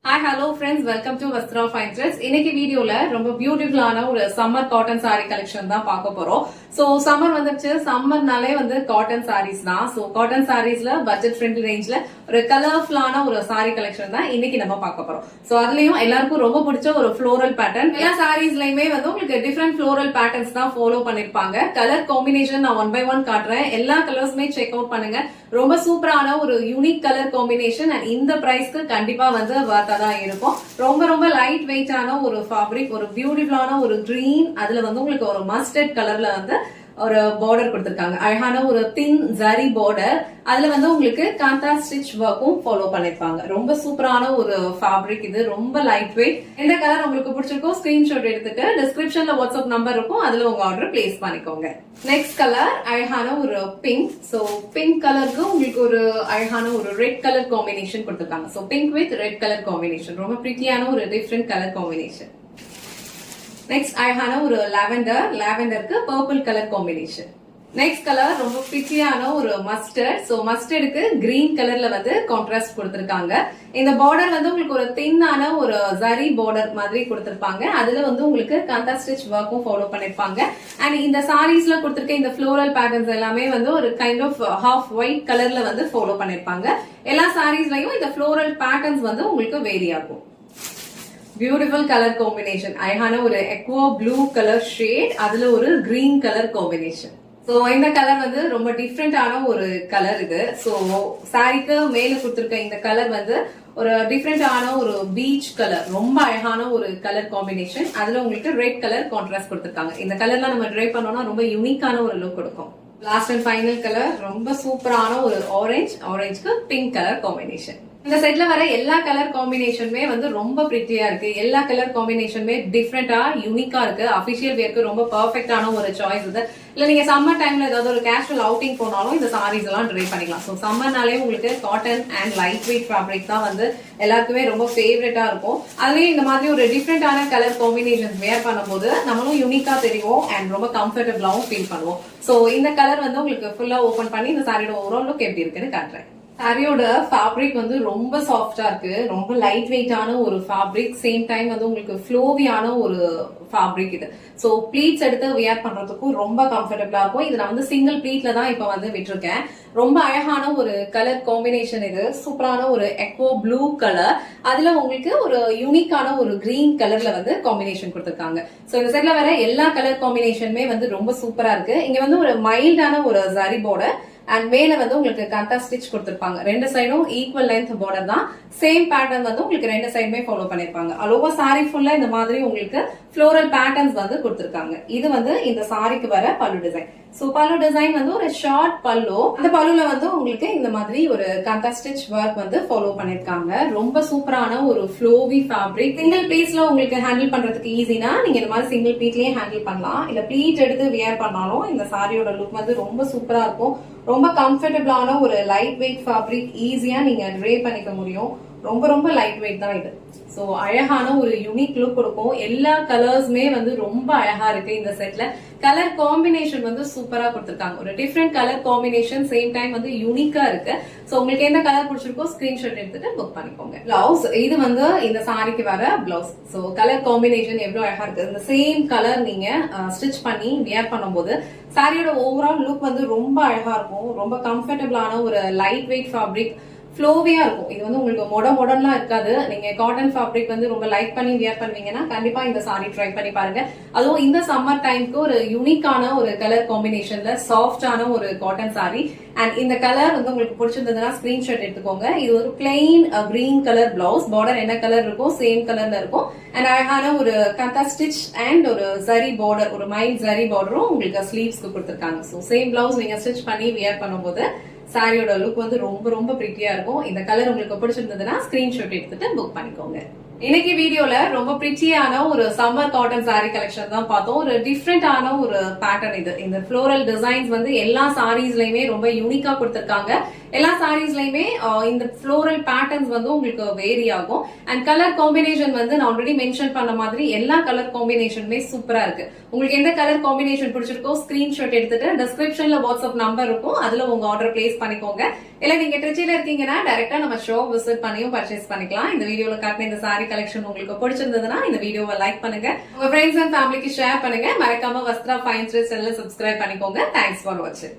Hi, hello friends, welcome to Vastra Fine Threads. இன்னைக்கு வீடியோல ரொம்ப பியூட்டிஃபுல்லான ஒரு சம்மர் காட்டன் சாரி கலெக்ஷன் தான் பார்க்க போறோம். சோ சம்மர் வந்துருச்சு, சம்மர்னாலே வந்து காட்டன் சாரீஸ் தான். சோ காட்டன் சாரீஸ்ல பட்ஜெட் ஃப்ரெண்ட்லி ரேஞ்ச்ல ஒரு கலர்ஃபுல்லான ஒரு சாரி கலெக்ஷன் தான் இன்னைக்கு நம்ம பார்க்க போறோம். சோ அதுலயும் எல்லாருக்கும் ரொம்ப பிடிச்ச ஒரு ஃப்ளோரல் பேட்டர்ன். எல்லா சாரீஸ்லயுமே வந்து உங்களுக்கு டிஃபரெண்ட் ஃப்ளோரல் பேட்டர்ன்ஸ் தான் ஃபாலோ பண்ணிருப்பாங்க. கலர் காம்பினேஷன் நான் ஒன் பை ஒன் காட்டுறேன். எல்லா கலர்ஸுமே செக் அவுட் பண்ணுங்க. ரொம்ப சூப்பரான ஒரு யூனிக் கலர் காம்பினேஷன் அண்ட் இந்த பிரைஸ்க்கு கண்டிப்பா வந்து வர்த்தா தான் இருக்கும். ரொம்ப ரொம்ப லைட் வெயிட்டான ஒரு ஃபேப்ரிக், ஒரு பியூட்டிஃபுல்லான ஒரு கிரீன், அதுல வந்து உங்களுக்கு ஒரு மஸ்டர்ட் கலர்ல வந்து ஒரு பார்டர் கொடுத்திருக்காங்க. அழகான ஒரு தின் ஜரி பார்டர், அதுல வந்து உங்களுக்கு காந்தா ஸ்டிச் ஒர்க்கும் ஃபாலோ பண்ணிருப்பாங்க. ரொம்ப சூப்பரான ஒரு ஃபேப்ரிக் இது, ரொம்ப லைட் வெயிட். எந்த கலர் உங்களுக்கு பிடிச்சிருக்கோ ஸ்கிரீன்ஷாட் எடுத்துட்டு டிஸ்கிரிப்ஷன்ல வாட்ஸ்அப் நம்பர் இருக்கும், அதுல உங்க ஆர்டர் பிளேஸ் பண்ணிக்கோங்க. நெக்ஸ்ட் கலர் அழகான ஒரு பிங்க். சோ பிங்க் கலருக்கு உங்களுக்கு ஒரு அழகான ஒரு ரெட் கலர் காம்பினேஷன் கொடுத்திருக்காங்க. So pink with red colour combination, ரொம்ப பிரிட்டியான ஒரு டிஃபரெண்ட் கலர் காம்பினேஷன். நெக்ஸ்ட் அழகான ஒரு லாவெண்டர், லாவெண்டருக்கு purple colour combination. Next colour ரொம்ப பிரிட்டியான ஒரு மஸ்டர்ட். சோ மஸ்டர்டுக்கு கிரீன் கலர்ல வந்து கான்ட்ராஸ்ட் கொடுத்திருக்காங்க. இந்த பார்டர் வந்து உங்களுக்கு ஒரு தின்னான ஒரு ஜரி பார்டர் மாதிரி கொடுத்திருப்பாங்க. அதுல வந்து உங்களுக்கு காந்தா ஸ்டிச் ஒர்க்கும் ஃபாலோ பண்ணிருப்பாங்க. அண்ட் இந்த சாரீஸ்ல கொடுத்திருக்க இந்த ஃப்ளோரல் பேட்டர்ன்ஸ் எல்லாமே வந்து ஒரு கைண்ட் ஆஃப் ஹாஃப் ஒயிட் கலர்ல வந்து ஃபாலோ பண்ணிருப்பாங்க. எல்லா சாரீஸ்லயும் இந்த ஃப்ளோரல் பேட்டர்ன்ஸ் வந்து உங்களுக்கு வேரி ஆகும். பியூட்டிஃபுல் கலர் காம்பினேஷன், அழகான ஒரு எக்வா ப்ளூ கலர் ஷேட், அதுல ஒரு கிரீன் கலர் காம்பினேஷன். சோ இந்த கலர் வந்து ரொம்ப டிஃப்ரெண்டான ஒரு கலர் இது. சோ சாரிக்கு மேல கொடுத்திருக்க இந்த கலர் வந்து ஒரு டிஃப்ரெண்டான ஒரு பீச் கலர், ரொம்ப அழகான ஒரு கலர் காம்பினேஷன். அதுல உங்களுக்கு ரெட் கலர் கான்ட்ராஸ்ட் கொடுத்திருக்காங்க. இந்த கலர்லாம் நம்ம ட்ரை பண்ணோம்னா ரொம்ப யூனிக்கான ஒரு லுக் கொடுக்கும். லாஸ்ட் அண்ட் ஃபைனல் கலர் ரொம்ப சூப்பரான ஒரு ஆரஞ்சு, ஆரஞ்சுக்கு பிங்க் கலர் காம்பினேஷன். இந்த செட்ல வர எல்லா கலர் காம்பினேஷனுமே வந்து ரொம்ப பிரிட்டியா இருக்கு. எல்லா கலர் காம்பினேஷனுமே டிஃப்ரெண்டா யூனிக்கா இருக்கு. அபிஷியல் வேர்க்கு ரொம்ப பெர்ஃபெக்டான ஒரு சாய்ஸ் இது. இல்ல நீங்க சம்மர் டைம்ல ஏதாவது ஒரு கேஷுவல் அவுட்டிங் போனாலும் இந்த சாரீஸ் எல்லாம் ட்ரை பண்ணிக்கலாம். சோ சம்மர்னாலே உங்களுக்கு cotton and light weight fabric தான் வந்து எல்லாருக்குமே ரொம்ப ஃபேவரட்டா இருக்கும். அதுலயும் இந்த மாதிரி ஒரு டிஃப்ரெண்டான கலர் காம்பினேஷன் வேர் பண்ணும்போது நம்மளும் யூனிக்கா தெரியும் அண்ட் ரொம்ப கம்ஃபர்டபுளாவும் ஃபீல் பண்ணுவோம். சோ இந்த கலர் வந்து உங்களுக்கு ஃபுல்லா ஓபன் பண்ணி இந்த சாரியோட ஓவரால் லுக் எப்படி இருக்குன்னு காட்டுறேன். சாரியோட ஃபேப்ரிக் வந்து ரொம்ப சாஃப்டா இருக்கு, ரொம்ப லைட் வெயிட்டான ஒரு ஃபேப்ரிக், சேம் டைம் வந்து உங்களுக்கு ஃப்ளோவியான ஒரு ஃபேப்ரிக் இது. சோ ப்ளீட்ஸ் எடுத்து வியர் பண்றதுக்கும் ரொம்ப கம்ஃபர்டபுளா இருக்கும். இது நான் வந்து சிங்கிள் ப்ளீட்ல தான் இப்ப வந்து விட்டுருக்கேன். ரொம்ப அழகான ஒரு கலர் காம்பினேஷன் இது, சூப்பரான ஒரு எக்வோ ப்ளூ கலர், அதுல உங்களுக்கு ஒரு யூனிக்கான ஒரு கிரீன் கலர்ல வந்து காம்பினேஷன் கொடுத்திருக்காங்க. சோ இந்த செட்ல வர எல்லா கலர் காம்பினேஷனுமே வந்து ரொம்ப சூப்பரா இருக்கு. இங்க வந்து ஒரு மைல்டான ஒரு ஜரி பார்டர் அண்ட் மேல வந்து உங்களுக்கு கண்டா ஸ்டிச் கொடுத்திருப்பாங்க. ரெண்டு சைடும் ஈக்குவல் லென்த் பார்டர் தான். சேம் பேட்டர்ன் வந்து உங்களுக்கு ரெண்டு சைடுமே ஃபாலோ பண்ணிருப்பாங்க. அலோவா சாரி ஃபுல்லா இந்த மாதிரி உங்களுக்கு ஃப்ளோரல் பேட்டர்ன்ஸ் வந்து கொடுத்திருக்காங்க. இது வந்து இந்த சாரிக்கு வர பல்லு டிசைன். சோ பல்லு டிசைன் வந்து ஒரு ஷார்ட் பல்லு, அந்த பல்லுல வந்து உங்களுக்கு இந்த மாதிரி ஒரு கண்டா ஸ்டிச் ஒர்க் வந்து ஃபாலோ பண்ணிருக்காங்க. ரொம்ப சூப்பரான ஒரு ஃப்ளோவி ஃபேப்ரிக். சிங்கிள் பீஸ்ல உங்களுக்கு ஹேண்டில் பண்றதுக்கு ஈஸினா நீங்க இந்த மாதிரி சிங்கிள் பீட்லயே ஹேண்டில் பண்ணலாம். இல்ல ப்ளீட் எடுத்து வியர் பண்ணாலும் இந்த சாரியோட லுக் வந்து ரொம்ப சூப்பரா இருக்கும். ரொம்ப கம்ஃபர்டபுளான ஒரு லைட் வெயிட் ஃபேப்ரிக், ஈஸியா நீங்க ட்ரே பண்ணிக்க முடியும். ரொம்ப ரொம்ப லைட் வெயிட் தான் இது. சோ அழகான ஒரு யூனிக் லுக் கொடுக்கும். எல்லா கலர்ஸ்மே வந்து ரொம்ப அழகா இருக்கு. இந்த செட்ல கலர் காம்பினேஷன் வந்து சூப்பரா கொடுத்திருக்காங்க. ஒரு different colour combination, same time வந்து யூனிக்கா இருக்கு. சோ உங்களுக்கு எந்த கலர் பிடிச்சிருக்கோ ஸ்கிரீன்ஷாட் எடுத்துட்டு புக் பண்ணிக்கோங்க. பிளவுஸ், இது வந்து இந்த சாரிக்கு வர பிளவுஸ். சோ கலர் காம்பினேஷன் எவ்வளவு அழகா இருக்கு. இந்த சேம் கலர் நீங்க ஸ்டிச் பண்ணி வியர் பண்ணும்போது சாரியோட ஓவரால் லுக் வந்து ரொம்ப அழகா இருக்கும். ரொம்ப கம்ஃபர்டபுளான ஒரு லைட் வெயிட் ஃபேப்ரிக், ஃப்ளோவியா இருக்கும். இது வந்து உங்களுக்கு மொடன்லாம் இருக்காது. நீங்க காட்டன் ஃபேப்ரிக் வந்து ரொம்ப லைக் பண்ணி வியர் பண்ணுவீங்கன்னா கண்டிப்பா இந்த சாரி ட்ரை பண்ணி பாருங்க. அதுவும் இந்த சம்மர் டைம்க்கு ஒரு யூனிக்கான ஒரு கலர் காம்பினேஷன்ல சாஃப்டான ஒரு காட்டன் சாரி. அண்ட் இந்த கலர் வந்து உங்களுக்கு பிடிச்சிருந்ததுன்னா ஸ்கிரீன்ஷாட் எடுத்துக்கோங்க. இது ஒரு plain green colour blouse, border என்ன கலர் இருக்கும் சேம் கலர்ல இருக்கும். அண்ட் அழகான ஒரு கந்தா ஸ்டிச் அண்ட் ஒரு ஜரி பார்டர், ஒரு மைல்ட் ஜரி பார்டரும் உங்களுக்கு ஸ்லீவ்ஸ்க்கு கொடுத்திருக்காங்க. சோ சேம் பிளவுஸ் நீங்க ஸ்டிச் பண்ணி வியர் பண்ணும்போது சாரியோட லுக் வந்து ரொம்ப ரொம்ப பிரிட்டியா இருக்கும். இந்த கலர் உங்களுக்கு பிடிச்சிருந்ததுன்னா ஸ்கிரீன்ஷாட் எடுத்துட்டு புக் பண்ணிக்கோங்க. இன்னைக்கு வீடியோல ரொம்ப பிரிட்டியான ஒரு சம்மர் காட்டன் சாரி கலெக்ஷன் தான் பார்த்தோம். ஒரு டிஃப்ரெண்டான ஒரு பேட்டர்ன் இது. இந்த ஃப்ளோரல் டிசைன்ஸ் வந்து எல்லா சாரீஸ்லயுமே ரொம்ப யூனிக்கா கொடுத்திருக்காங்க. எல்லா சாரீஸ்லயுமே இந்த ஃப்ளோரல் பேட்டர்ன்ஸ் வந்து உங்களுக்கு வேரி ஆகும். அண்ட் கலர் காம்பினேஷன் வந்து நான் ஆல்ரெடி மென்ஷன் பண்ண மாதிரி எல்லா கலர் காம்பினேஷனுமே சூப்பரா இருக்கு. உங்களுக்கு எந்த கலர் காம்பினேஷன் பிடிச்சிருக்கோ ஸ்கிரீன்ஷாட் எடுத்துட்டு டிஸ்கிரிப்ஷன்ல வாட்ஸ்அப் நம்பர் இருக்கும், அதுல உங்க ஆர்டர் பிளேஸ் பண்ணிக்கோங்க. இல்ல நீங்க திருச்சியில இருக்கீங்கன்னா டைரக்டா நம்ம ஷோ விசிட் பண்ணியும் பர்ச்சேஸ் பண்ணிக்கலாம். இந்த வீடியோல காட்டின இந்த சாரி கலெக்ஷன் உங்களுக்கு பிடிச்சிருந்ததுன்னா இந்த வீடியோவை லைக் பண்ணுங்க, உங்க ஃப்ரெண்ட்ஸ் அண்ட் ஃபேமிலிக்கு ஷேர் பண்ணுங்க. மறக்காம வஸ்த்ரா ஃபைன் த்ரெட்ஸ் சேனலை சப்ஸ்கிரைப் பண்ணிக்கோங்க. தேங்க்ஸ் ஃபார் வாட்சிங்.